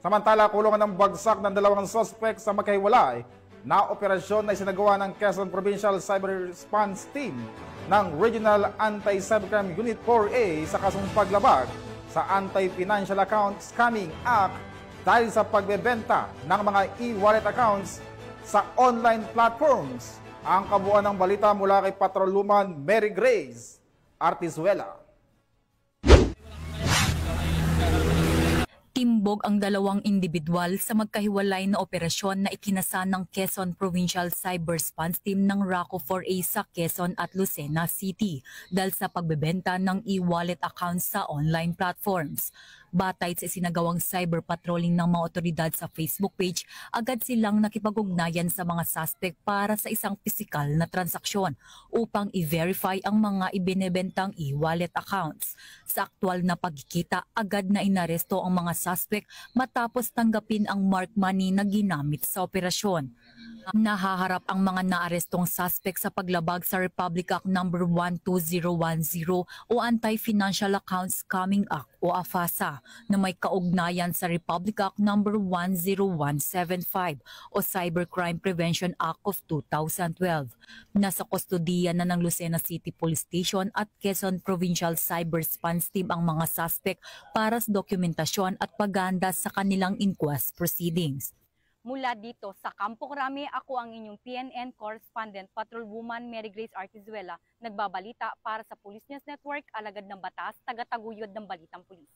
Samantala, kulungan ng bagsak ng dalawang suspect sa magkahiwalay na operasyon na isinagawa ng Quezon Provincial Cyber Response Team ng Regional Anti-Cybercrime Unit 4A sa kasong paglabag sa Anti-Financial Account Scamming Act dahil sa pagbebenta ng mga e-wallet accounts sa online platforms. Ang kabuuan ng balita mula kay Patrolwoman Mary Grace Artizuela. Timbog ang dalawang individual sa magkahiwalay na operasyon na ikinasa ng Quezon Provincial Cyber Response Team ng RACO 4A sa Quezon at Lucena City dahil sa pagbebenta ng e-wallet accounts sa online platforms. Batay sa isinagawang cyber patrolling ng mga otoridad sa Facebook page, agad silang nakipag-ugnayan sa mga suspect para sa isang pisikal na transaksyon upang i-verify ang mga ibinebentang e-wallet accounts. Sa aktual na pagkikita, agad na inaresto ang mga suspect matapos tanggapin ang mark money na ginamit sa operasyon. Nahaharap ang mga naarestong suspect sa paglabag sa Republic Act No. 12010 o Anti-Financial Accounts Scamming Act o AFASA na may kaugnayan sa Republic Act No. 10175 o Cybercrime Prevention Act of 2012. Nasa kustodiya na ng Lucena City Police Station at Quezon Provincial Cyber Response Team ang mga suspect para sa dokumentasyon at paghahanda sa kanilang inquest proceedings. Mula dito sa Campo Crame, ako ang inyong PNN correspondent Patrolwoman Mary Grace Artizuela, nagbabalita para sa Police News Network, alagad ng batas, taga-taguyod ng Balitang Pulis.